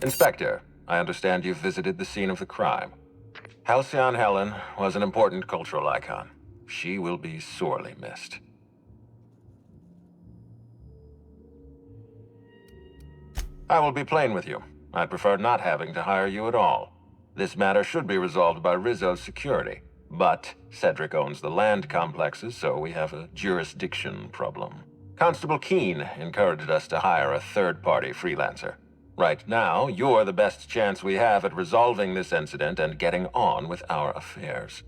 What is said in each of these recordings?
Inspector, I understand you've visited the scene of the crime. Halcyon Helen was an important cultural icon. She will be sorely missed. I will be plain with you. I'd prefer not having to hire you at all. This matter should be resolved by Rizzo's security. But Cedric owns the land complexes, so we have a jurisdiction problem. Constable Keene encouraged us to hire a third-party freelancer. Right now, you're the best chance we have at resolving this incident and getting on with our affairs.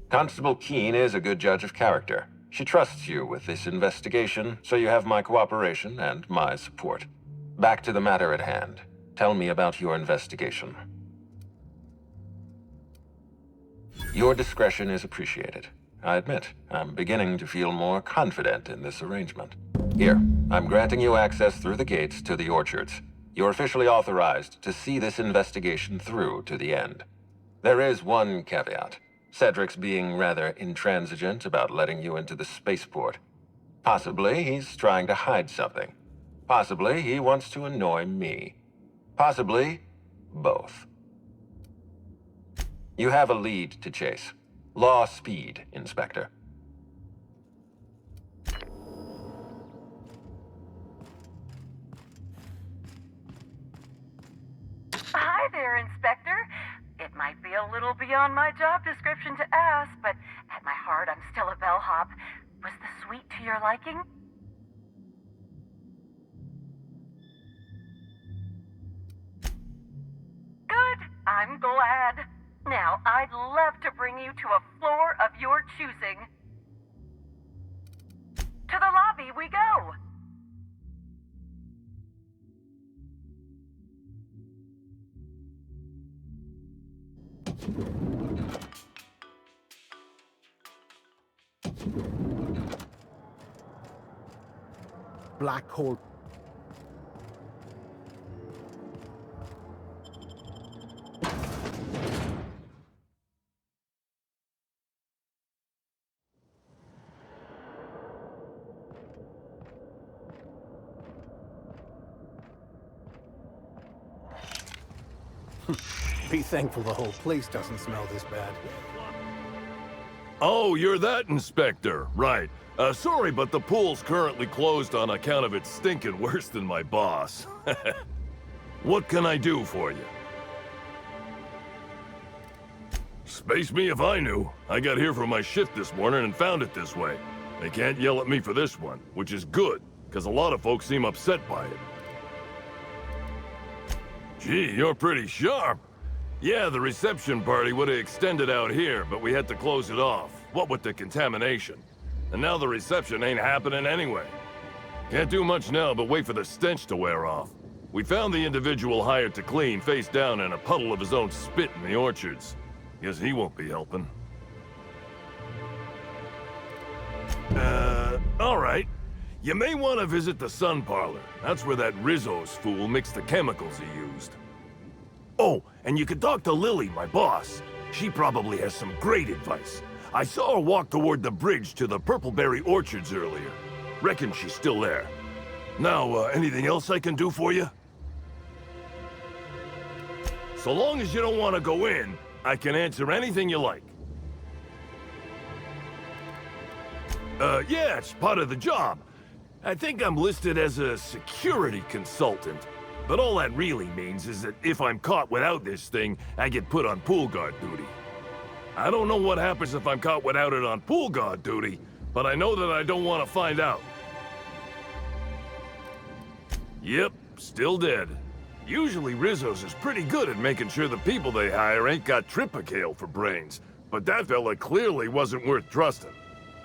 Constable Keene is a good judge of character. She trusts you with this investigation, so you have my cooperation and my support. Back to the matter at hand. Tell me about your investigation. Your discretion is appreciated. I admit, I'm beginning to feel more confident in this arrangement. Here, I'm granting you access through the gates to the orchards. You're officially authorized to see this investigation through to the end. There is one caveat. Cedric's being rather intransigent about letting you into the spaceport. Possibly he's trying to hide something. Possibly he wants to annoy me. Possibly both. You have a lead to chase. Law speed, Inspector. Hi there, Inspector. It might be a little beyond my job description to ask, but at my heart, I'm still a bellhop. Was the suite to your liking? Good. I'm glad. Now, I'd love to bring you to a floor of your choosing. To the lobby we go. Black hole. Be thankful the whole place doesn't smell this bad. Oh, you're that inspector. Right. Sorry, but the pool's currently closed on account of it stinking worse than my boss. What can I do for you? Space me if I knew. I got here from my shift this morning and found it this way. They can't yell at me for this one, which is good, because a lot of folks seem upset by it. Gee, you're pretty sharp. Yeah, the reception party would have extended out here, but we had to close it off. What with the contamination. And now the reception ain't happening anyway. Can't do much now but wait for the stench to wear off. We found the individual hired to clean face down in a puddle of his own spit in the orchards. Guess he won't be helping. All right. You may want to visit the sun parlor. That's where that Rizzo's fool mixed the chemicals he used. Oh, and you could talk to Lily, my boss. She probably has some great advice. I saw her walk toward the bridge to the Purpleberry Orchards earlier. Reckon she's still there. Now, anything else I can do for you? So long as you don't want to go in, I can answer anything you like. Yeah, it's part of the job. I think I'm listed as a security consultant. But all that really means is that if I'm caught without this thing, I get put on pool guard duty. I don't know what happens if I'm caught without it on pool guard duty, but I know that I don't want to find out. Yep, still dead. Usually Rizzo's is pretty good at making sure the people they hire ain't got tripicale for brains, but that fella clearly wasn't worth trusting.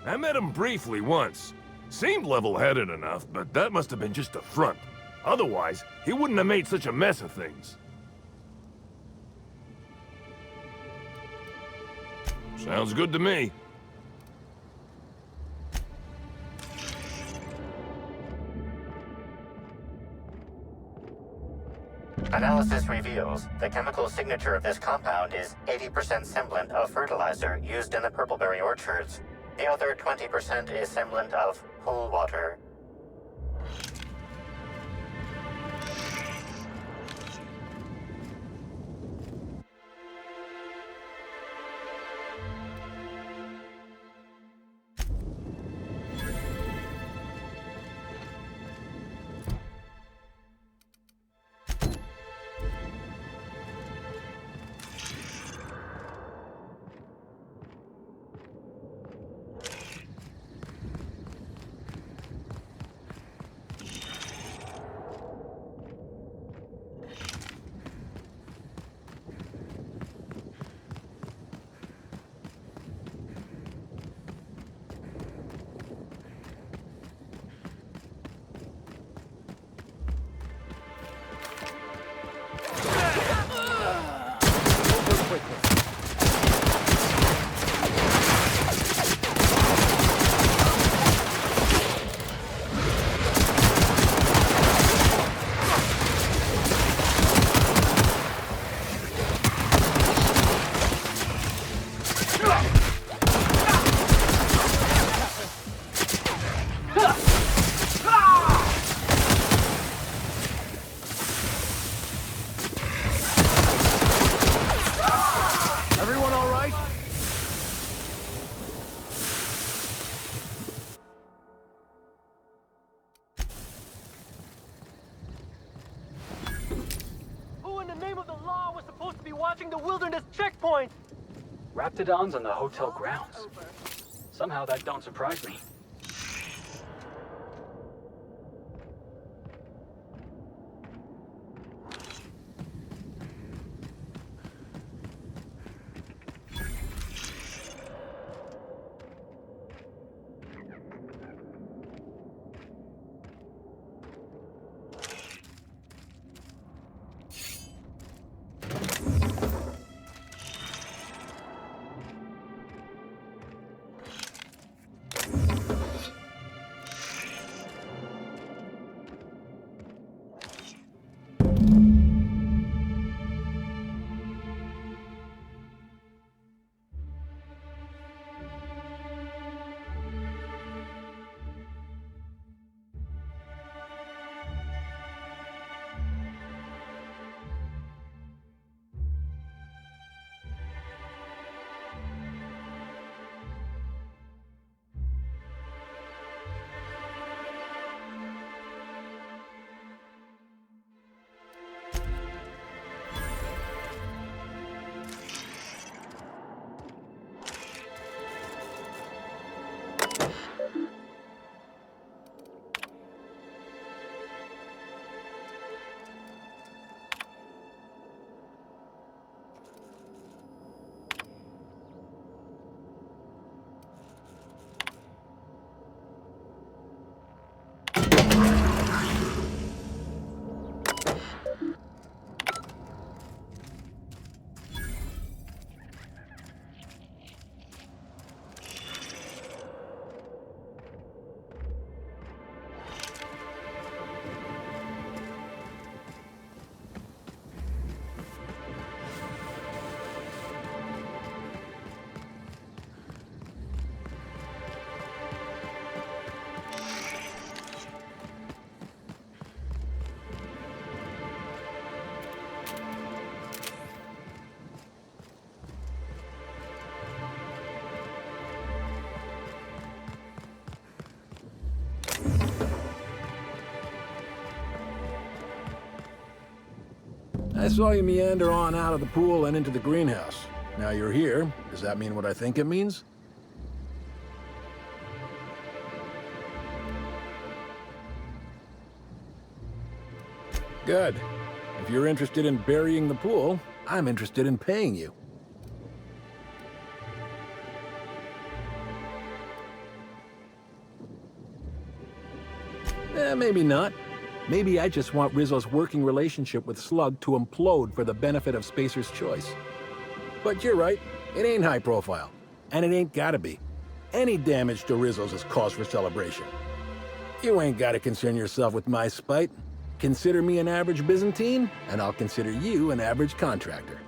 I met him briefly once. Seemed level-headed enough, but that must have been just a front. Otherwise, he wouldn't have made such a mess of things. Sounds good to me. Analysis reveals the chemical signature of this compound is 80% semblant of fertilizer used in the Purpleberry Orchards. The other 20% is semblant of pool water. Everyone all right? Who in the name of the law was supposed to be watching the wilderness checkpoint? Raptidons on the hotel grounds. Somehow that don't surprise me. I saw you meander on out of the pool and into the greenhouse. Now you're here. Does that mean what I think it means? Good. If you're interested in burying the pool, I'm interested in paying you. Maybe not. Maybe I just want Rizzo's working relationship with Slug to implode for the benefit of Spacer's Choice. But you're right, it ain't high profile. And it ain't gotta be. Any damage to Rizzo's is cause for celebration. You ain't gotta concern yourself with my spite. Consider me an average Byzantine, and I'll consider you an average contractor.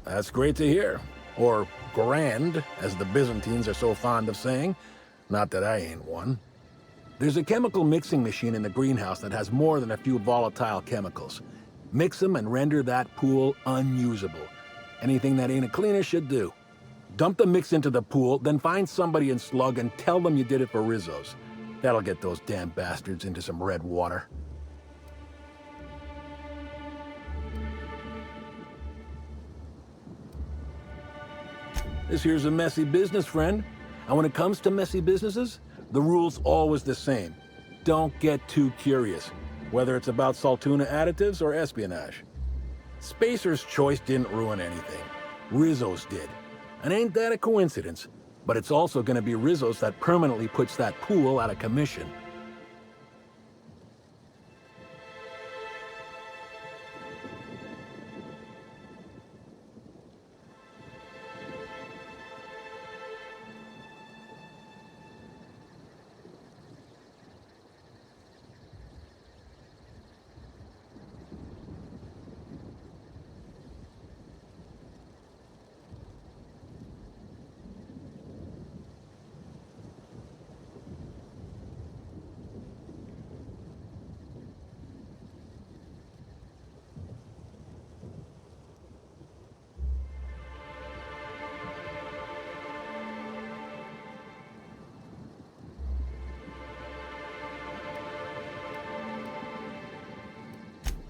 That's great to hear. Or grand, as the Byzantines are so fond of saying. Not that I ain't one. There's a chemical mixing machine in the greenhouse that has more than a few volatile chemicals. Mix them and render that pool unusable. Anything that ain't a cleaner should do. Dump the mix into the pool, then find somebody in Slug and tell them you did it for Rizzo's. That'll get those damn bastards into some red water. This here's a messy business, friend. And when it comes to messy businesses, the rule's always the same. Don't get too curious, whether it's about Saltuna additives or espionage. Spacer's Choice didn't ruin anything. Rizzo's did. And ain't that a coincidence? But it's also gonna be Rizzo's that permanently puts that pool out of commission.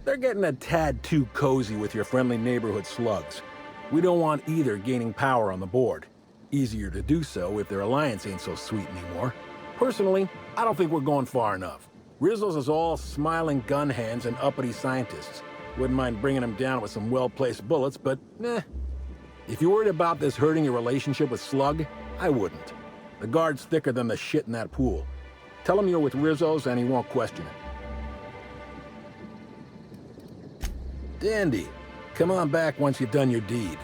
They're getting a tad too cozy with your friendly neighborhood slugs. We don't want either gaining power on the board. Easier to do so if their alliance ain't so sweet anymore. Personally, I don't think we're going far enough. Rizzo's is all smiling gun hands and uppity scientists. Wouldn't mind bringing them down with some well-placed bullets, but if you're worried about this hurting your relationship with Slug, I wouldn't. The guard's thicker than the shit in that pool. Tell him you're with Rizzo's and he won't question it. Dandy. Come on back once you've done your deed.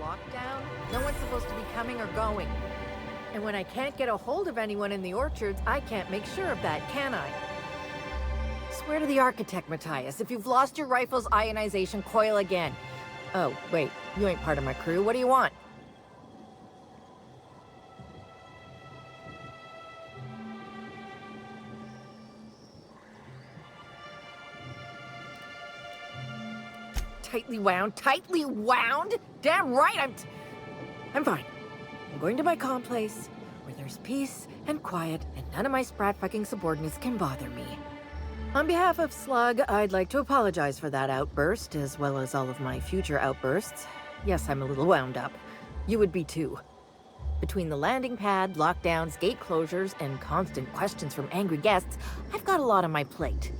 Lockdown? No one's supposed to be coming or going. And when I can't get a hold of anyone in the orchards, I can't make sure of that, can I? Swear to the architect, Matthias, if you've lost your rifle's ionization coil again. Oh, wait, you ain't part of my crew. What do you want? Tightly wound? Tightly wound? Damn right, I'm fine. I'm going to my calm place, where there's peace and quiet, and none of my sprat fucking subordinates can bother me. On behalf of Slug, I'd like to apologize for that outburst, as well as all of my future outbursts. Yes, I'm a little wound up. You would be too. Between the landing pad, lockdowns, gate closures, and constant questions from angry guests, I've got a lot on my plate.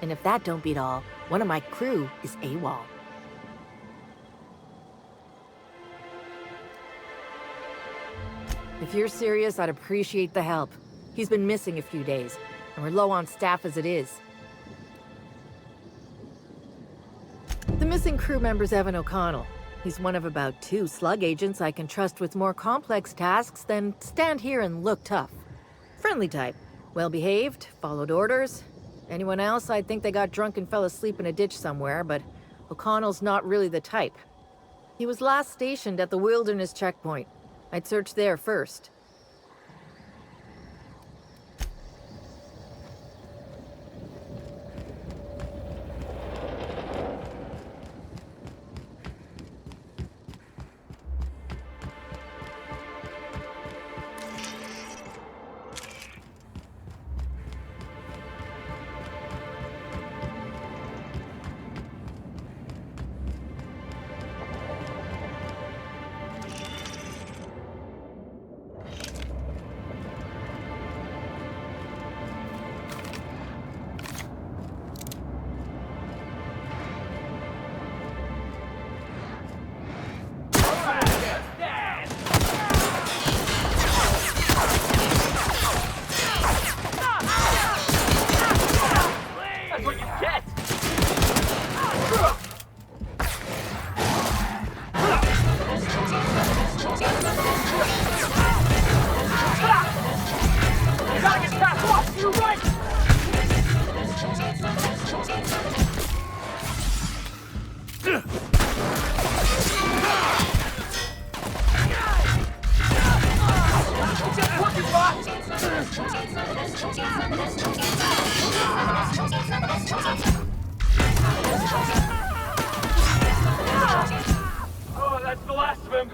And if that don't beat all, one of my crew is AWOL. If you're serious, I'd appreciate the help. He's been missing a few days, and we're low on staff as it is. The missing crew member's Evan O'Connell. He's one of about 2 Slug agents I can trust with more complex tasks than stand here and look tough. Friendly type. Well-behaved, followed orders. Anyone else, I'd think they got drunk and fell asleep in a ditch somewhere, but O'Connell's not really the type. He was last stationed at the Wilderness checkpoint. I'd search there first. To your right! Working, boss! Oh, that's the last of him.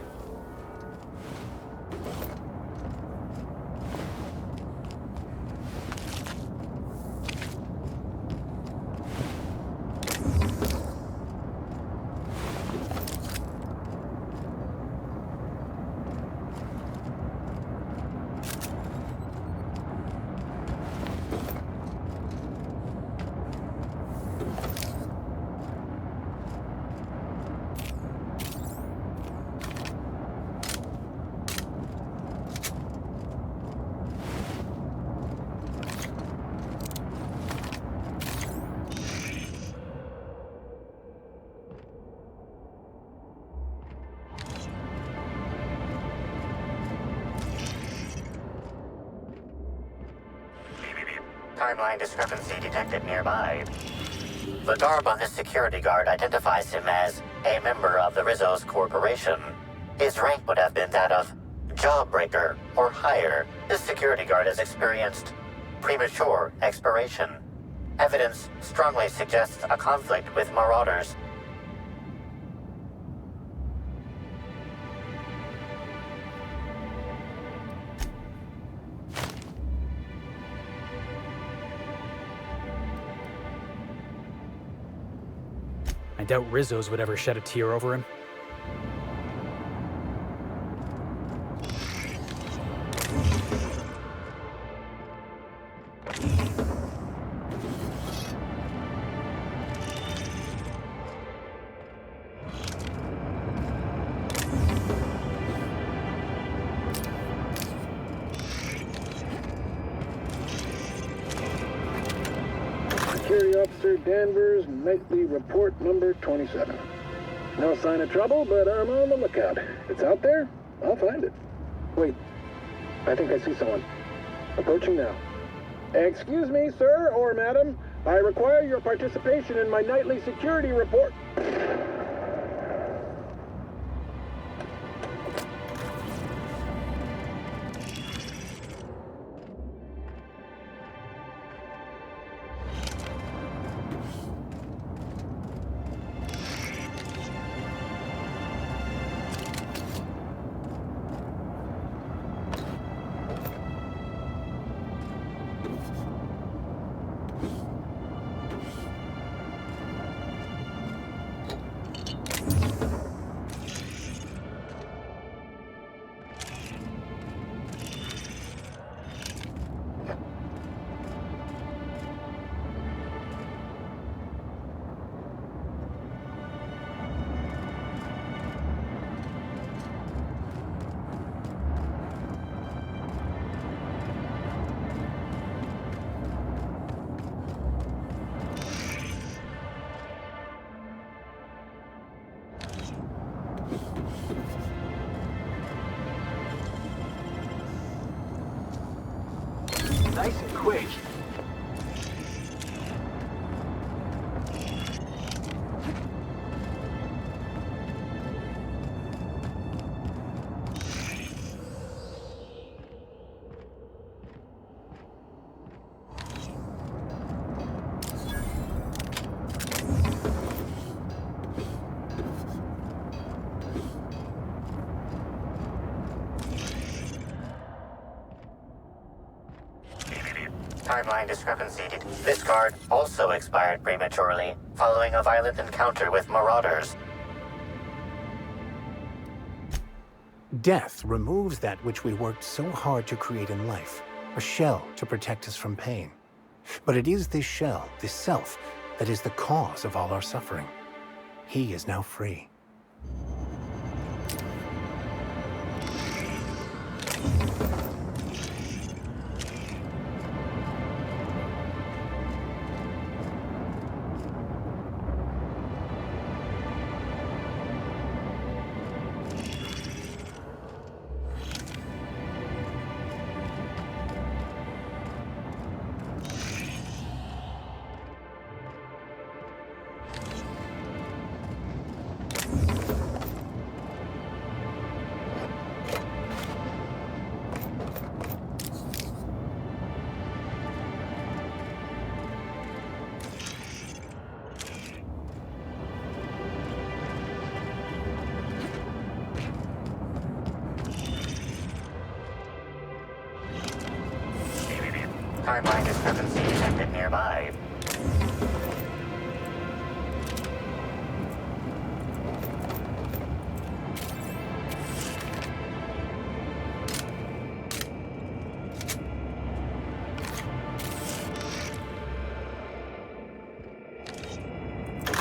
Timeline discrepancy detected nearby. The garb on this security guard identifies him as a member of the Rizzo's corporation. His rank would have been that of jawbreaker or higher. This security guard has experienced premature expiration. Evidence strongly suggests a conflict with marauders. I doubt Rizzo's would ever shed a tear over him. Security Officer Danvers, nightly report number 27. No sign of trouble, but I'm on the lookout. It's out there, I'll find it. Wait, I think I see someone. Approaching now. Excuse me, sir or madam. I require your participation in my nightly security report. Nice and quick. Timeline discrepancy. This guard also expired prematurely, following a violent encounter with marauders. Death removes that which we worked so hard to create in life, a shell to protect us from pain. But it is this shell, this self, that is the cause of all our suffering. He is now free. Timeline discrepancy detected nearby.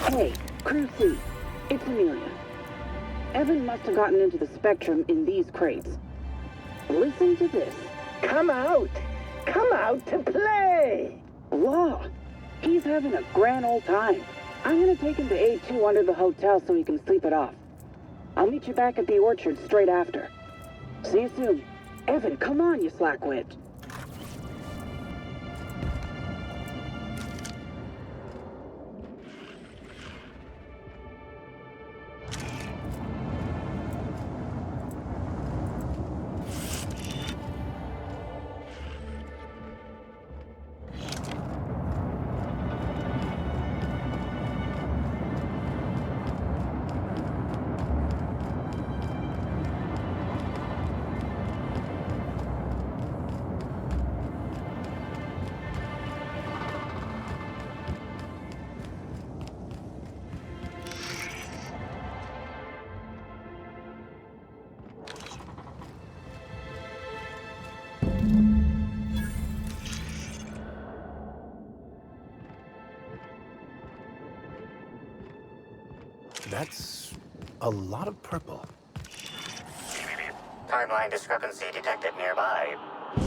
Hey, Crew C. It's Amelia. Evan must have gotten into the Spectrum in these crates. Listen to this. Come out! Come out to play! Law. He's having a grand old time. I'm gonna take him to A2 under the hotel so he can sleep it off. I'll meet you back at the orchard straight after. See you soon. Evan, come on, you slackwit. That's a lot of purple. Timeline discrepancy detected nearby.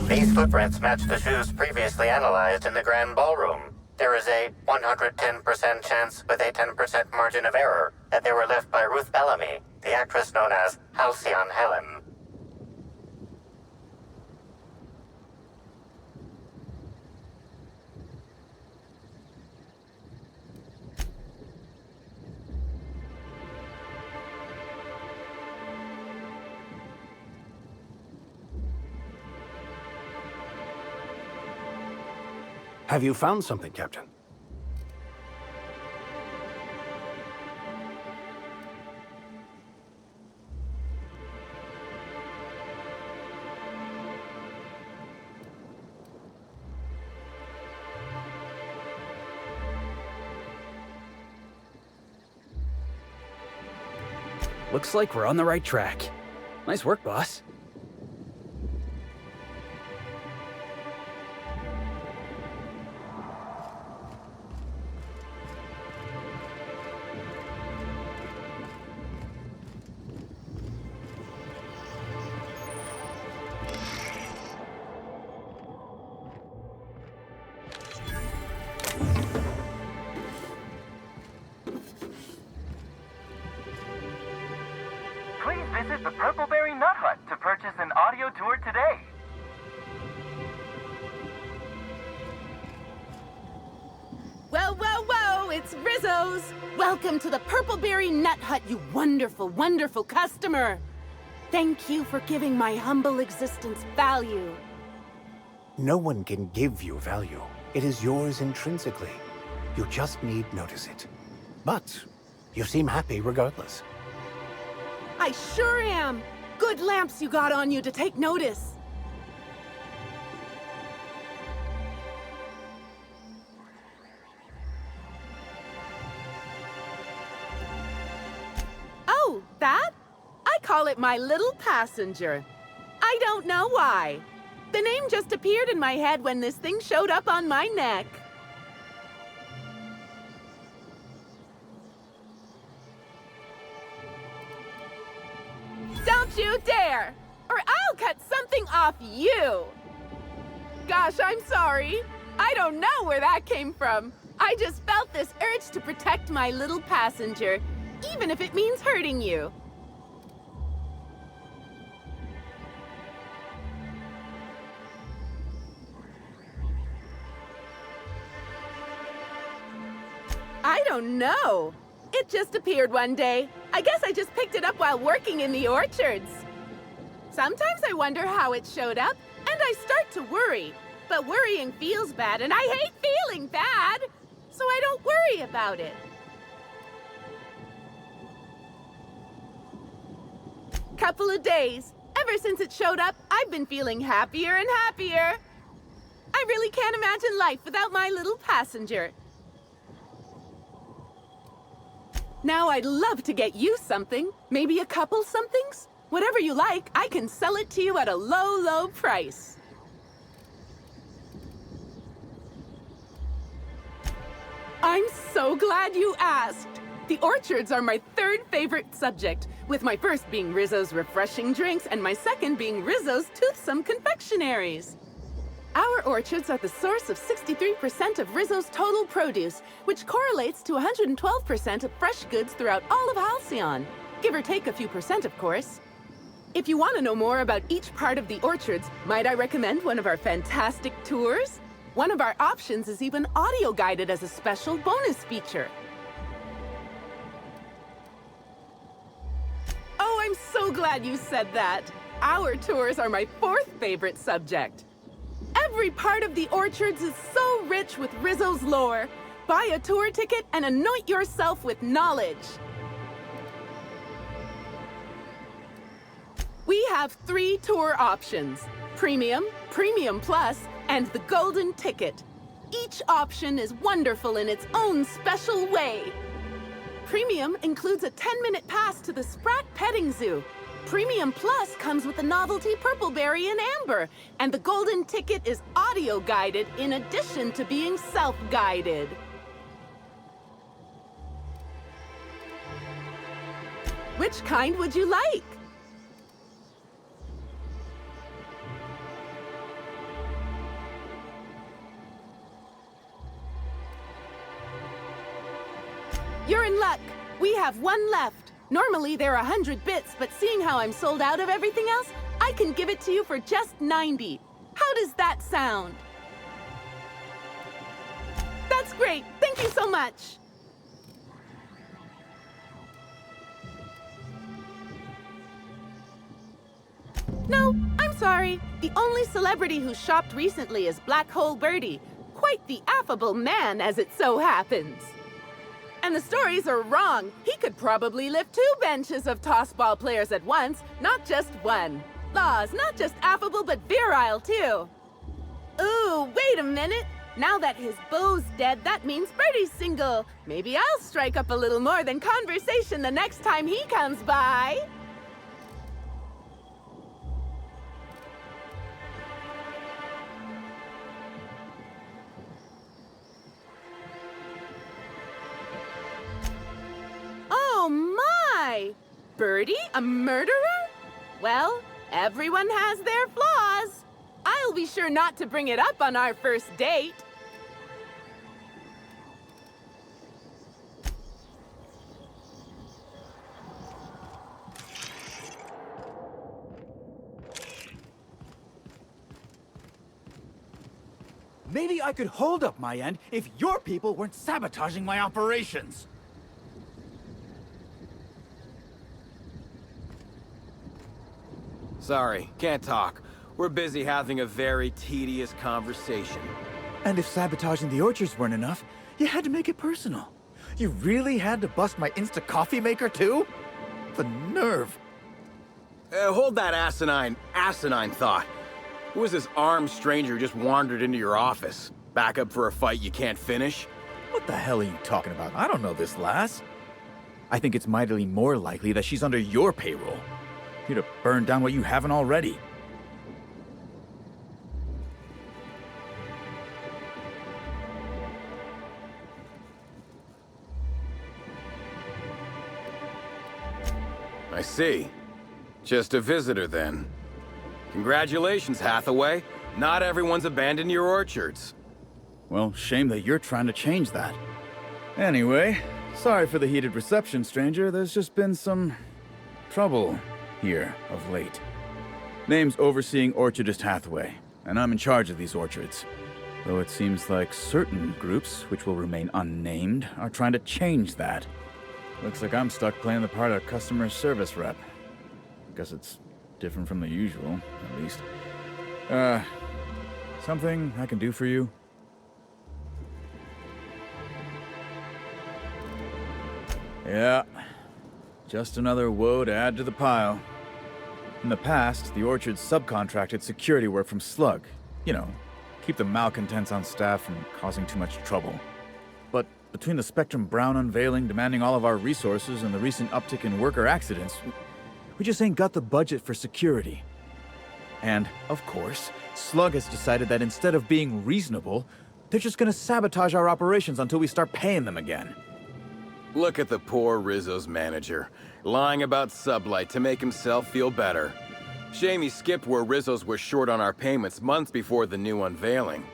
These footprints match the shoes previously analyzed in the Grand Ballroom. There is a 110% chance with a 10% margin of error that they were left by Ruth Bellamy, the actress known as Halcyon Helen. Have you found something, Captain? Looks like we're on the right track. Nice work, boss. Please visit the Purpleberry Nut Hut to purchase an audio tour today. Whoa, whoa, whoa! It's Rizzo's! Welcome to the Purpleberry Nut Hut, you wonderful, wonderful customer! Thank you for giving my humble existence value. No one can give you value. It is yours intrinsically. You just need notice it. But you seem happy regardless. I sure am! Good lamps you got on you to take notice. Oh, that? I call it my little passenger. I don't know why. The name just appeared in my head when this thing showed up on my neck. Don't you dare! Or I'll cut something off you! Gosh, I'm sorry. I don't know where that came from. I just felt this urge to protect my little passenger, even if it means hurting you. I don't know. It just appeared one day. I guess I just picked it up while working in the orchards. Sometimes I wonder how it showed up, and I start to worry. But worrying feels bad, and I hate feeling bad. So I don't worry about it. Couple of days. Ever since it showed up, I've been feeling happier and happier. I'm really can't imagine life without my little passenger. Now I'd love to get you something. Maybe a couple somethings? Whatever you like, I can sell it to you at a low, low price. I'm so glad you asked. The orchards are my third favorite subject, with my first being Rizzo's refreshing drinks and my second being Rizzo's toothsome confectionaries. Our orchards are the source of 63% of Rizzo's total produce, which correlates to 112% of fresh goods throughout all of Halcyon. Give or take a few percent, of course. If you want to know more about each part of the orchards, might I recommend one of our fantastic tours? One of our options is even audio-guided as a special bonus feature. Oh, I'm so glad you said that. Our tours are my fourth favorite subject. Every part of the orchards is so rich with Rizzo's lore. Buy a tour ticket and anoint yourself with knowledge. We have 3 tour options: Premium, Premium Plus, and the Golden Ticket. Each option is wonderful in its own special way. Premium includes a 10-minute pass to the Sprat Petting Zoo. Premium Plus comes with the novelty Purpleberry and Amber, and the Golden Ticket is audio-guided in addition to being self-guided. Which kind would you like? You're in luck. We have 1 left. Normally they're 100 bits, but seeing how I'm sold out of everything else, I can give it to you for just 90. How does that sound? That's great. Thank you so much. No, I'm sorry. The only celebrity who shopped recently is Black Hole Birdie. Quite the affable man, as it so happens. And the stories are wrong. He could probably lift 2 benches of tossball players at once, not just 1. Laws, not just affable, but virile, too. Ooh, wait a minute. Now that his beau's dead, that means Birdie's single. Maybe I'll strike up a little more than conversation the next time he comes by. Oh my! Birdie, a murderer? Well, everyone has their flaws. I'll be sure not to bring it up on our first date. Maybe I could hold up my end if your people weren't sabotaging my operations. Sorry, can't talk. We're busy having a very tedious conversation. And if sabotaging the orchards weren't enough, you had to make it personal. You really had to bust my Insta coffee maker too? The nerve. Hold that asinine thought. Who is this armed stranger who just wandered into your office? Back up for a fight you can't finish? What the hell are you talking about? I don't know this lass. I think it's mightily more likely that she's under your payroll. You'd have burned down what you haven't already. I see. Just a visitor, then. Congratulations, Hathaway. Not everyone's abandoned your orchards. Well, shame that you're trying to change that. Anyway, sorry for the heated reception, stranger. There's just been some trouble here of late. Name's Overseeing Orchardist Hathaway, and I'm in charge of these orchards. Though it seems like certain groups, which will remain unnamed, are trying to change that. Looks like I'm stuck playing the part of customer service rep. Guess it's different from the usual, at least. Something I can do for you? Yeah, just another woe to add to the pile. In the past, the orchard subcontracted security work from Slug. You know, keep the malcontents on staff from causing too much trouble. But between the Spectrum Brown unveiling demanding all of our resources and the recent uptick in worker accidents, we just ain't got the budget for security. And, of course, Slug has decided that instead of being reasonable, they're just gonna sabotage our operations until we start paying them again. Look at the poor Rizzo's manager, lying about Sublight to make himself feel better. Shame he skipped where Rizzo's was short on our payments months before the new unveiling.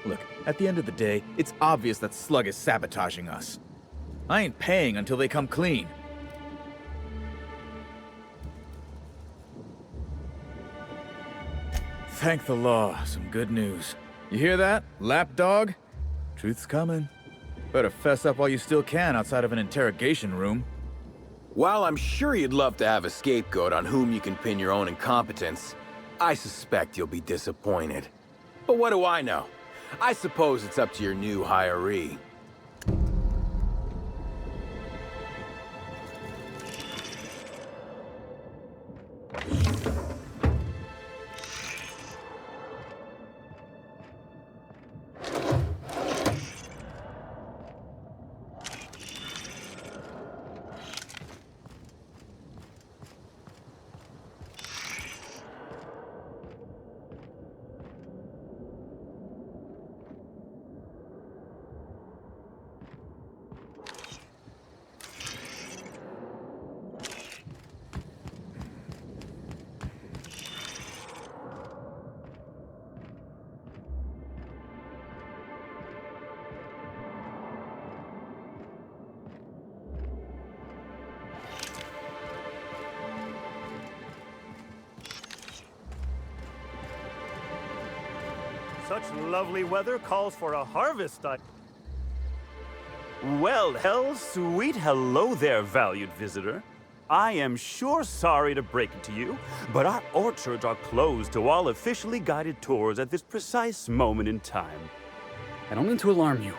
Look, at the end of the day, it's obvious that Slug is sabotaging us. I ain't paying until they come clean. Thank the law, some good news. You hear that, lapdog? Truth's coming. Better fess up while you still can outside of an interrogation room. While I'm sure you'd love to have a scapegoat on whom you can pin your own incompetence, I suspect you'll be disappointed. But what do I know? I suppose it's up to your new hiree. Such lovely weather calls for a harvest. Well, sweet hello there, valued visitor. I am sure sorry to break it to you, but our orchards are closed to all officially guided tours at this precise moment in time. I don't mean to alarm you,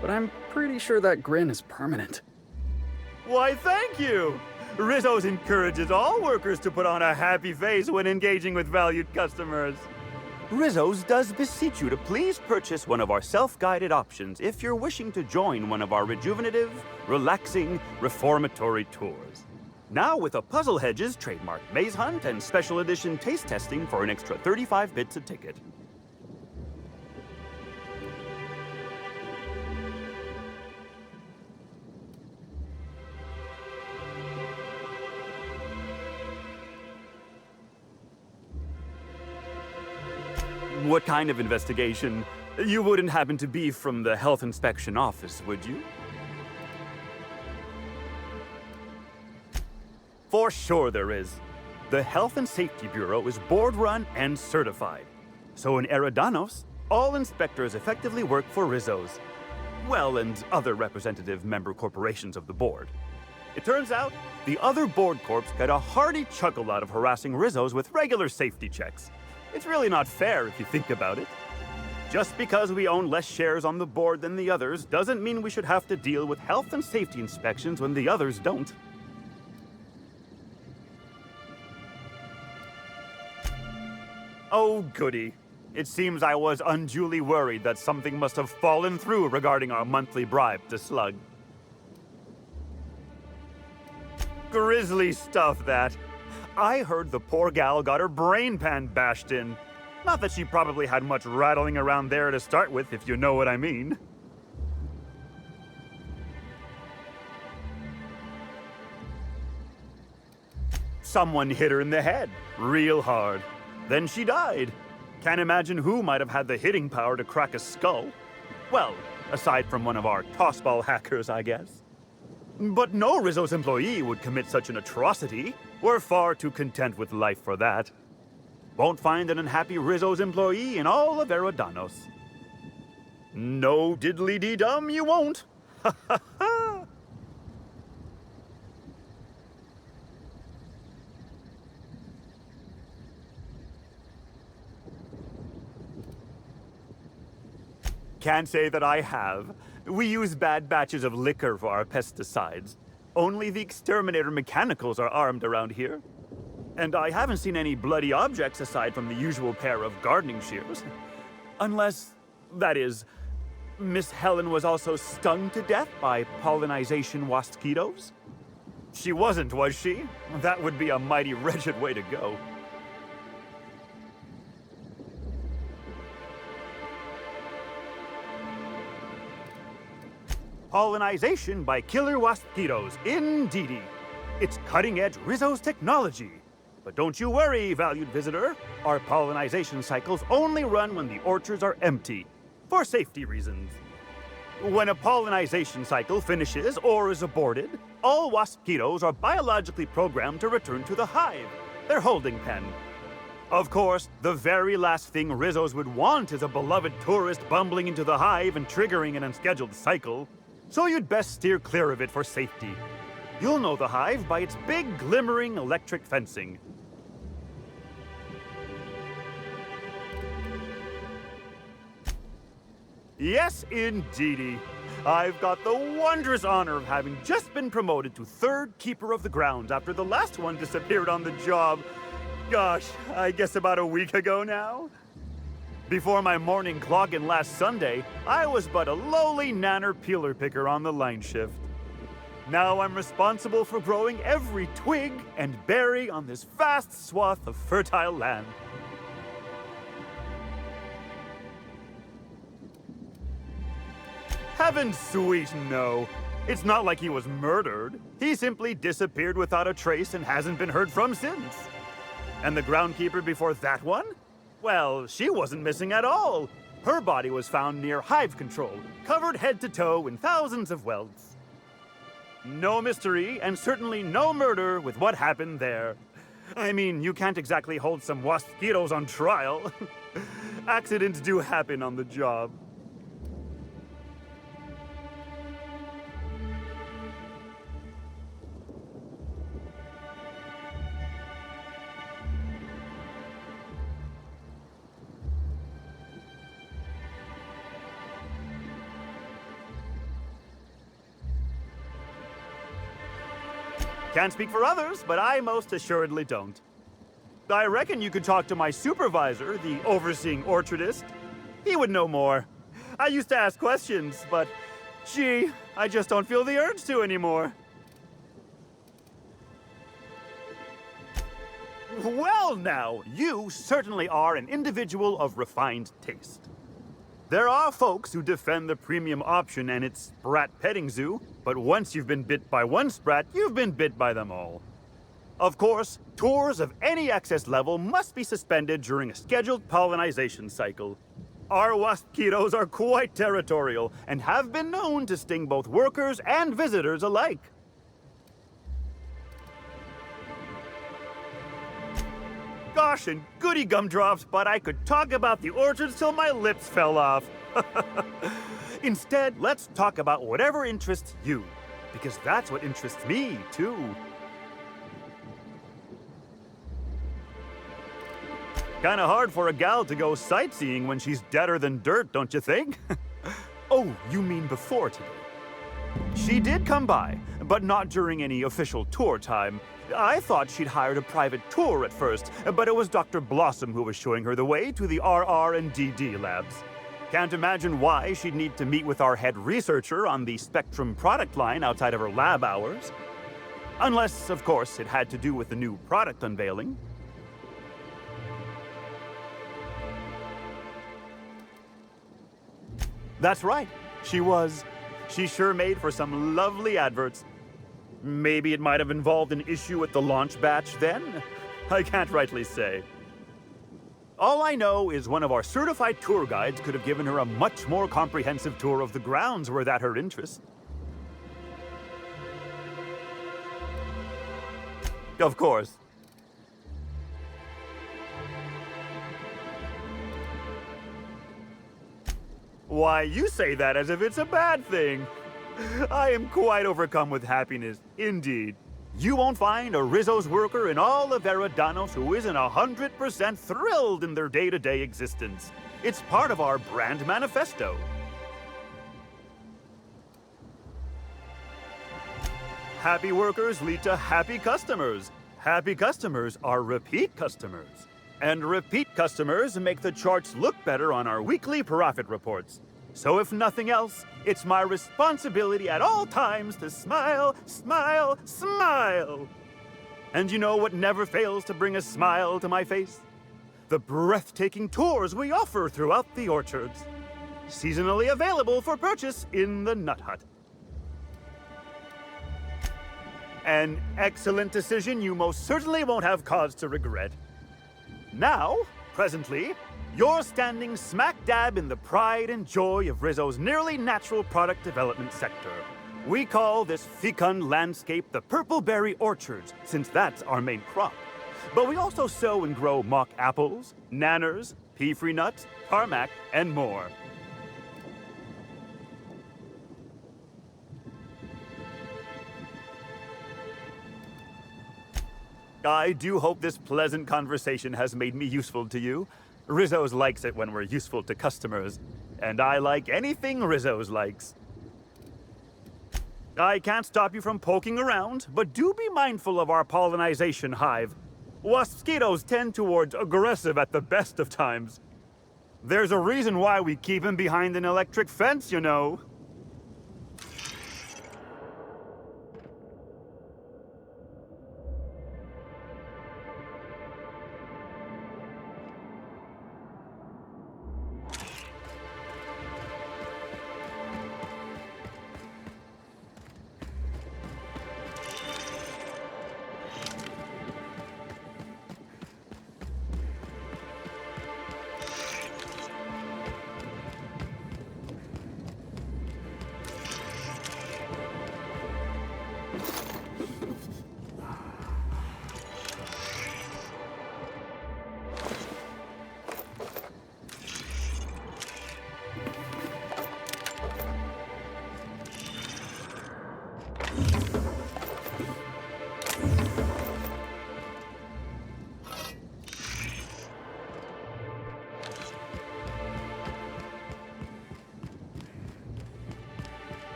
but I'm pretty sure that grin is permanent. Why, thank you! Rizzo's encourages all workers to put on a happy face when engaging with valued customers. Rizzo's does beseech you to please purchase one of our self-guided options if you're wishing to join one of our rejuvenative, relaxing, reformatory tours. Now with a Puzzle Hedges trademark maze hunt and special edition taste testing for an extra 35 bits a ticket. What kind of investigation? You wouldn't happen to be from the Health Inspection Office, would you? For sure there is. The Health and Safety Bureau is board-run and certified. So in Eridanos, all inspectors effectively work for Rizzo's. Well, and other representative member corporations of the board. It turns out, the other board corps get a hearty chuckle out of harassing Rizzo's with regular safety checks. It's really not fair if you think about it. Just because we own less shares on the board than the others doesn't mean we should have to deal with health and safety inspections when the others don't. Oh, goody. It seems I was unduly worried that something must have fallen through regarding our monthly bribe to Slug. Grisly stuff, that. I heard the poor gal got her brain pan bashed in. Not that she probably had much rattling around there to start with, if you know what I mean. Someone hit her in the head, real hard. Then she died. Can't imagine who might have had the hitting power to crack a skull. Well, aside from one of our tossball hackers, I guess. But no Rizzo's employee would commit such an atrocity. We're far too content with life for that. Won't find an unhappy Rizzo's employee in all of Eridanos. No diddly-dee-dum, you won't. Ha ha ha! Can't say that I have. We use bad batches of liquor for our pesticides. Only the exterminator mechanicals are armed around here. And I haven't seen any bloody objects aside from the usual pair of gardening shears. Unless, that is, Miss Helen was also stung to death by pollinization mosquitoes? She wasn't, was she? That would be a mighty wretched way to go. Pollinization by killer mosquitoes, indeedy. It's cutting-edge Rizzo's technology. But don't you worry, valued visitor. Our pollinization cycles only run when the orchards are empty, for safety reasons. When a pollinization cycle finishes or is aborted, all mosquitoes are biologically programmed to return to the hive, their holding pen. Of course, the very last thing Rizzo's would want is a beloved tourist bumbling into the hive and triggering an unscheduled cycle. So you'd best steer clear of it for safety. You'll know the hive by its big, glimmering electric fencing. Yes, indeedy. I've got the wondrous honor of having just been promoted to third keeper of the grounds after the last one disappeared on the job. Gosh, I guess about a week ago now? Before my morning clock-in last Sunday, I was but a lowly nanner peeler picker on the line shift. Now I'm responsible for growing every twig and berry on this vast swath of fertile land. Heaven sweet, no. It's not like he was murdered. He simply disappeared without a trace and hasn't been heard from since. And the groundkeeper before that one? Well, she wasn't missing at all. Her body was found near hive control, covered head to toe in thousands of welts. No mystery, and certainly no murder with what happened there. I mean, you can't exactly hold some mosquitoes on trial. Accidents do happen on the job. Can't speak for others, but I most assuredly don't. I reckon you could talk to my supervisor, the overseeing orchardist. He would know more. I used to ask questions, but gee, I just don't feel the urge to anymore. Well now, you certainly are an individual of refined taste. There are folks who defend the premium option and its sprat petting zoo, but once you've been bit by one sprat, you've been bit by them all. Of course, tours of any excess level must be suspended during a scheduled pollinization cycle. Our mosquitoes are quite territorial and have been known to sting both workers and visitors alike. Gosh and goody gumdrops, but I could talk about the orchards till my lips fell off. Instead, let's talk about whatever interests you, because that's what interests me, too. Kinda hard for a gal to go sightseeing when she's deader than dirt, don't you think? Oh, you mean before today? She did come by, but not during any official tour time. I thought she'd hired a private tour at first, but it was Dr. Blossom who was showing her the way to the RR and DD labs. Can't imagine why she'd need to meet with our head researcher on the Spectrum product line outside of her lab hours. Unless, of course, it had to do with the new product unveiling. That's right, she was. She sure made for some lovely adverts. Maybe it might have involved an issue with the launch batch then? I can't rightly say. All I know is one of our certified tour guides could have given her a much more comprehensive tour of the grounds were that her interest. Of course. Why, you say that as if it's a bad thing. I am quite overcome with happiness, indeed. You won't find a Rizzo's worker in all of Eridanos who isn't 100% thrilled in their day-to-day existence. It's part of our brand manifesto. Happy workers lead to happy customers. Happy customers are repeat customers. And repeat customers make the charts look better on our weekly profit reports. So if nothing else, it's my responsibility at all times to smile, smile, smile. And you know what never fails to bring a smile to my face? The breathtaking tours we offer throughout the orchards. Seasonally available for purchase in the Nut Hut. An excellent decision you most certainly won't have cause to regret. Now, presently, you're standing smack dab in the pride and joy of Rizzo's nearly natural product development sector. We call this fecund landscape the Purple Berry Orchards, since that's our main crop. But we also sow and grow mock apples, nanners, pea-free nuts, tarmac, and more. I do hope this pleasant conversation has made me useful to you. Rizzo's likes it when we're useful to customers, and I like anything Rizzo's likes. I can't stop you from poking around, but do be mindful of our pollinization hive. Mosquitoes tend towards aggressive at the best of times. There's a reason why we keep him behind an electric fence, you know.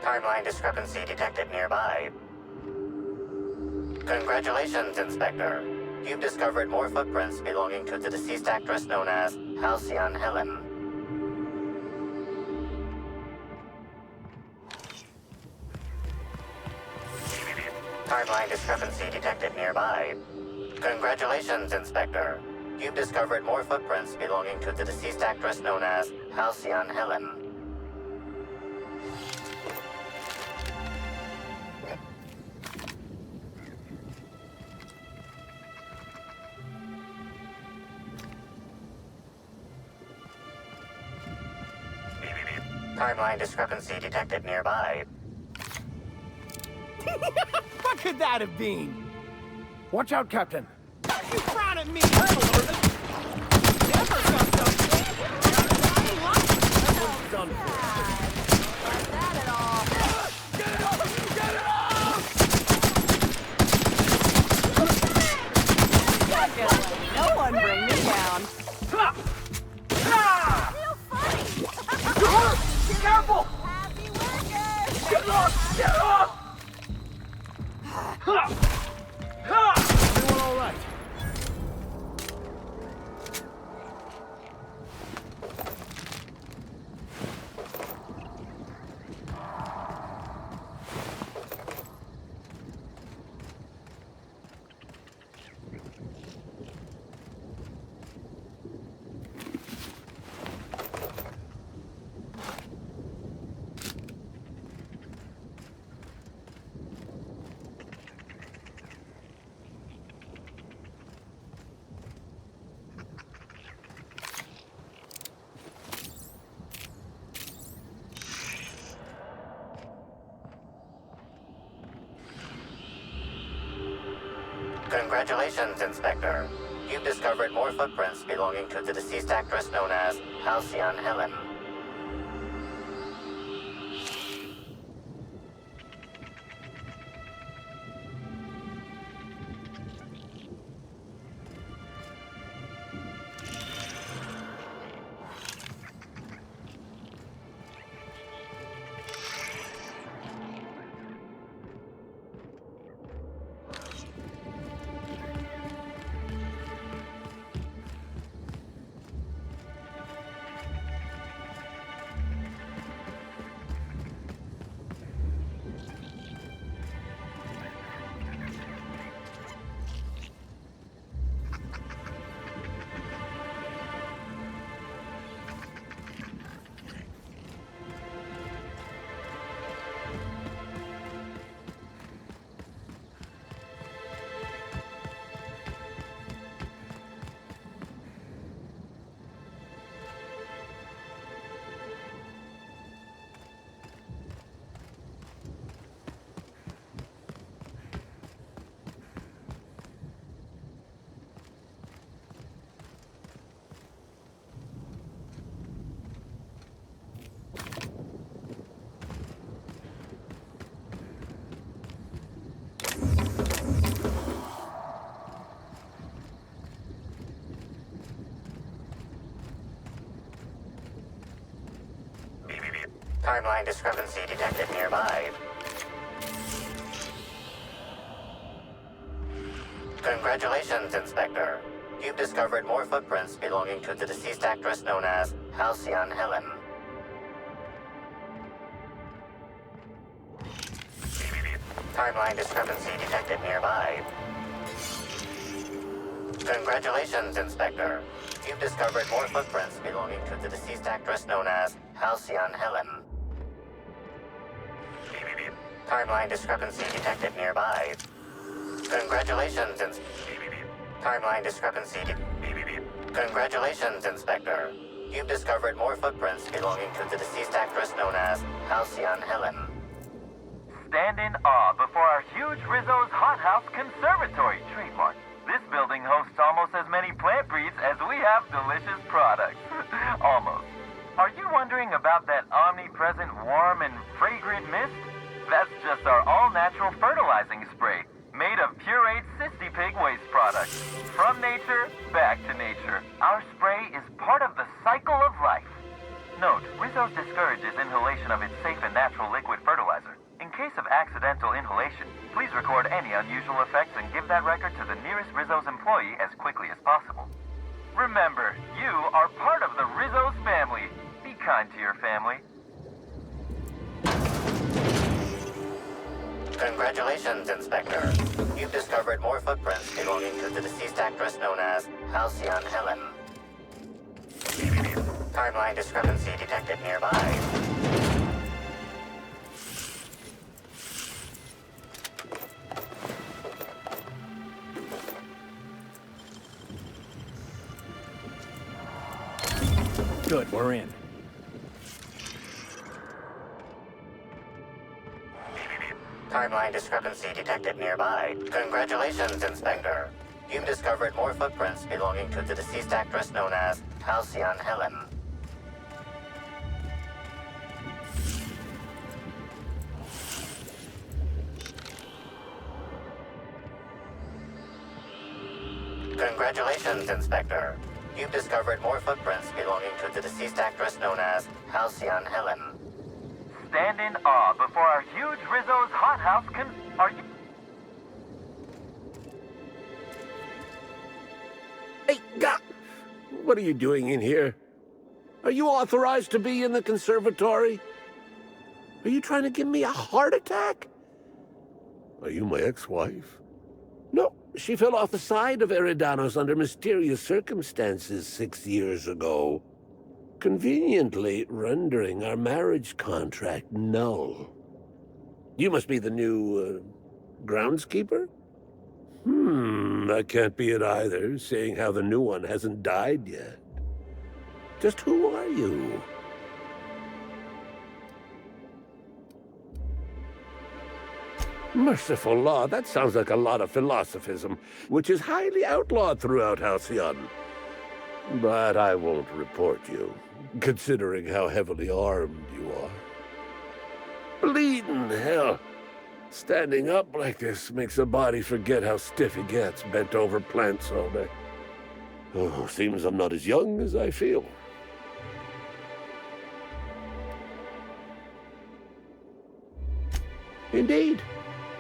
Timeline discrepancy detected nearby. Congratulations, Inspector. You've discovered more footprints belonging to the deceased actress known as Halcyon Helen. Timeline discrepancy detected nearby. Congratulations, Inspector. You've discovered more footprints belonging to the deceased actress known as Halcyon Helen. Timeline discrepancy detected nearby. What could that have been? Watch out, Captain. You frown at me! Never got done for. Not at all. Get it off! Get it off! Not gonna let no one bring me down. Real funny. You're hurt! Careful! Happy working! Get it off! Get it off! Everyone all right? Congratulations, Inspector. You've discovered more footprints belonging to the deceased actress known as Halcyon Helen. Timeline discrepancy detected nearby. Congratulations, Inspector. You've discovered more footprints belonging to the deceased actress known as Halcyon Helen. Timeline discrepancy detected nearby. Congratulations, Inspector. You've discovered more footprints belonging to the deceased actress known as Halcyon Helen. Timeline discrepancy detected nearby. Congratulations, Timeline discrepancy. Congratulations, Inspector. You've discovered more footprints belonging to the deceased actress known as Halcyon Helen. Stand in awe before our huge Rizzo's Hothouse Conservatory trademark. This building hosts almost as many plant breeds as we have delicious products. Almost. Are you wondering about that omnipresent warm and fragrant mist? That's just our all-natural fertilizing spray, made of pureed cysty pig waste products. From nature, back to nature. Our spray is part of the cycle of life. Note, Rizzo's discourages inhalation of its safe and natural liquid fertilizer. In case of accidental inhalation, please record any unusual effects and give that record to the nearest Rizzo's employee as quickly as possible. Remember, you are part of the Rizzo's family. Be kind to your family. Congratulations, Inspector. You've discovered more footprints belonging to the deceased actress known as Halcyon Helen. Timeline discrepancy detected nearby. Good, we're in. Timeline discrepancy detected nearby. Congratulations, Inspector. You've discovered more footprints belonging to the deceased actress known as Halcyon Helen. Congratulations, Inspector. You've discovered more footprints belonging to the deceased actress known as Halcyon Helen. Stand in awe before our huge Rizzo's Hothouse Are you... Hey, what are you doing in here? Are you authorized to be in the conservatory? Are you trying to give me a heart attack? Are you my ex-wife? No, she fell off the side of Eridanos under mysterious circumstances 6 years ago, conveniently rendering our marriage contract null. You must be the new, groundskeeper? That can't be it either, seeing how the new one hasn't died yet. Just who are you? Merciful law, that sounds like a lot of philosophism, which is highly outlawed throughout Halcyon. But I won't report you, considering how heavily armed you are. Bleeding hell. Standing up like this makes a body forget how stiff he gets bent over plants all day. Oh, seems I'm not as young as I feel. Indeed.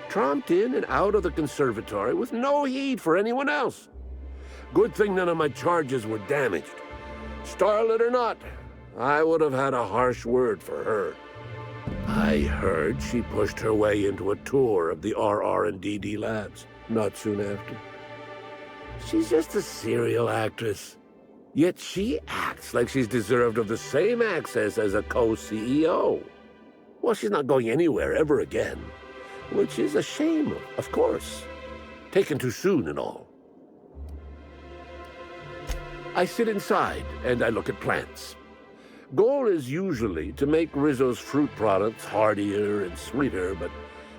Tromped in and out of the conservatory with no heed for anyone else. Good thing none of my charges were damaged. Starlet or not, I would have had a harsh word for her. I heard she pushed her way into a tour of the RR&DD labs not soon after. She's just a serial actress. Yet she acts like she's deserved of the same access as a co-CEO. Well, she's not going anywhere ever again. Which is a shame, of course. Taken too soon and all. I sit inside and I look at plants. Goal is usually to make Rizzo's fruit products hardier and sweeter, but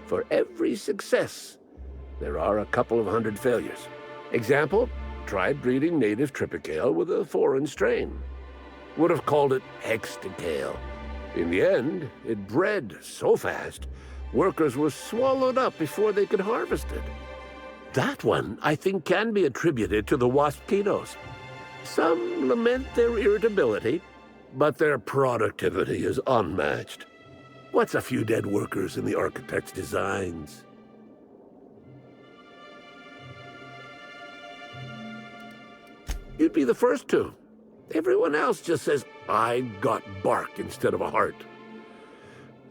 for every success, there are a couple of hundred failures. Example, tried breeding native Tripicale with a foreign strain. Would have called it Hexticale. In the end, it bred so fast, workers were swallowed up before they could harvest it. That one, I think, can be attributed to the waspitos. Some lament their irritability, but their productivity is unmatched. What's a few dead workers in the architect's designs? You'd be the first to. Everyone else just says, I got bark instead of a heart.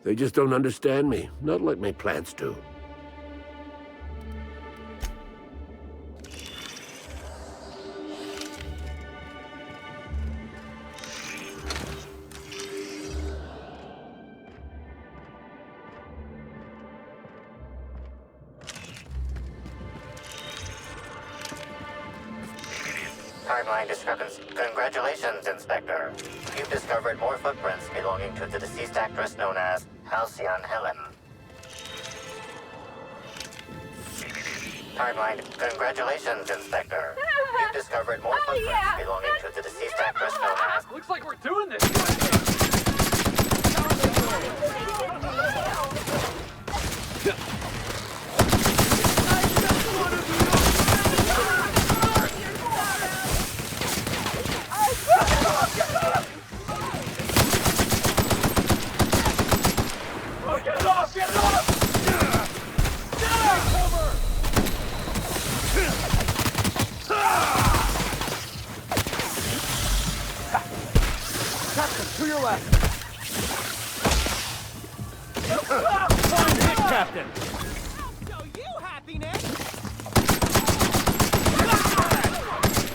They just don't understand me, not like my plants do. Timeline discrepancy. Congratulations, Inspector. You've discovered more footprints belonging to the deceased actress known as Halcyon Helen. Timeline. Congratulations, Inspector. You've discovered more footprints belonging to the deceased actress known as... Looks like we're doing this. To your left. Fine hit, Captain. So you happy, Nick?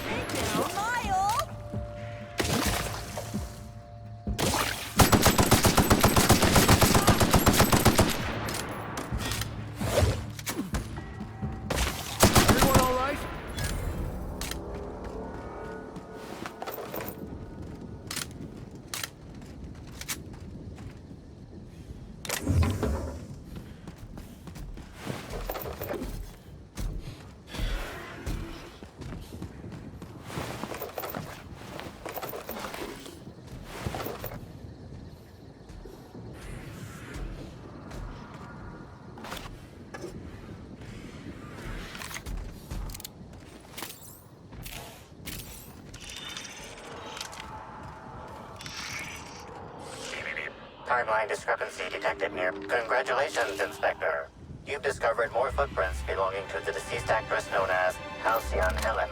Hey down, Lyle. Everyone all right? Timeline discrepancy detected near... Congratulations, Inspector. You've discovered more footprints belonging to the deceased actress known as Halcyon Helen.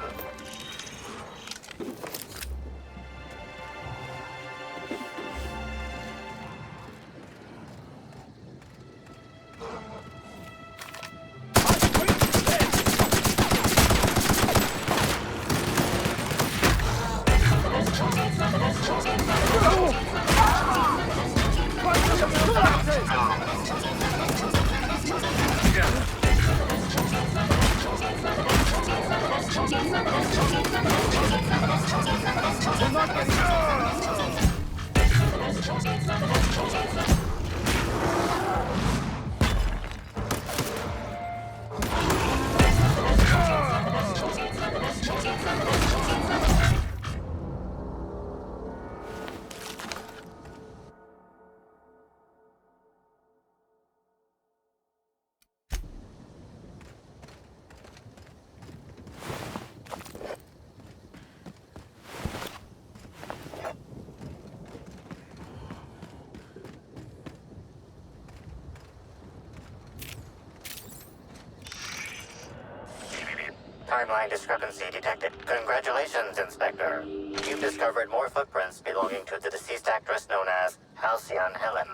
Timeline discrepancy detected. Congratulations, Inspector. You've discovered more footprints belonging to the deceased actress known as Halcyon Helen.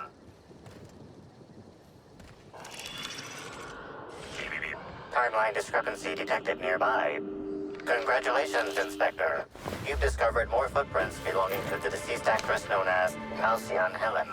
Timeline discrepancy detected nearby. Congratulations, Inspector. You've discovered more footprints belonging to the deceased actress known as Halcyon Helen.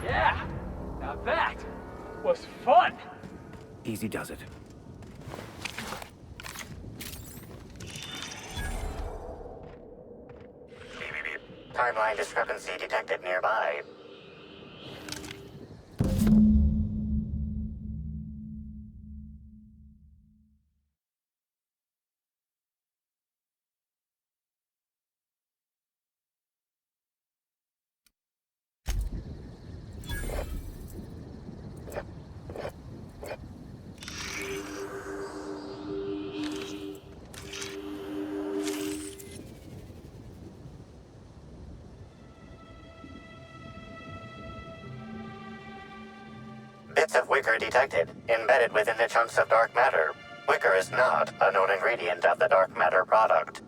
Yeah, now that was fun. Easy does it. Timeline discrepancy detected nearby. Pockets of wicker detected, embedded within the chunks of dark matter. Wicker is not a known ingredient of the dark matter product.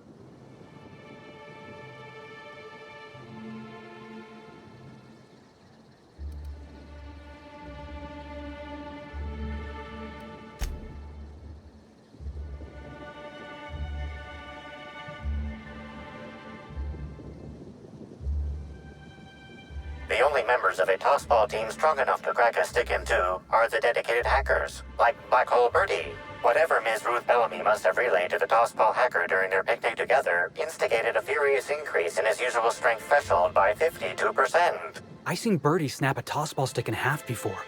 The only members of a tossball team strong enough to crack a stick in two are the dedicated hackers, like Black Hole Birdie. Whatever Ms. Ruth Bellamy must have relayed to the tossball hacker during their picnic together instigated a furious increase in his usual strength threshold by 52%. I seen Birdie snap a tossball stick in half before.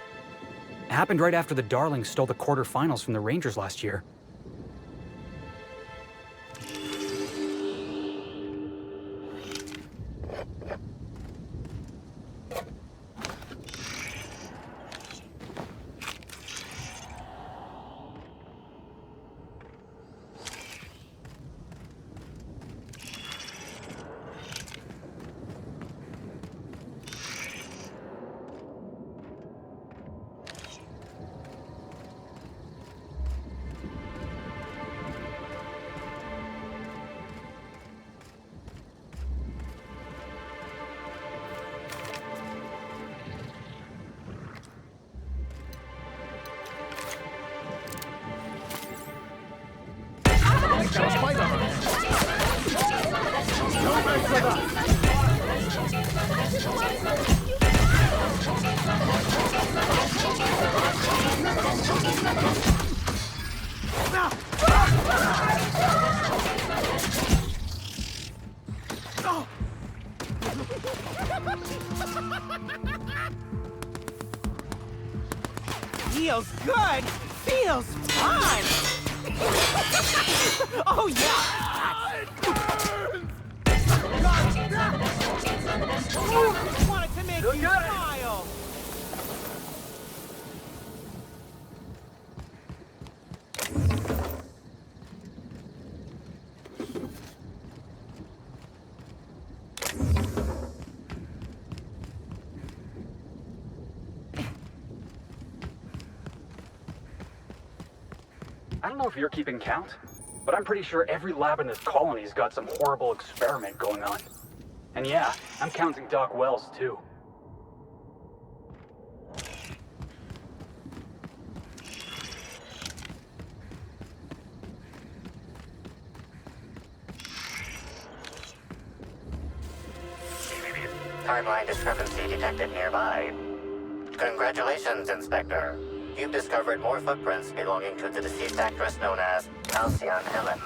It happened right after the Darlings stole the quarterfinals from the Rangers last year. Feels good. Feels fun. Oh yeah. Wanted to make you smile. I don't know if you're keeping count, but I'm pretty sure every lab in this colony's got some horrible experiment going on. And yeah, I'm counting Doc Wells, too. Timeline discrepancy detected nearby. Congratulations, Inspector. You've discovered more footprints belonging to the deceased actress known as Halcyon Helen.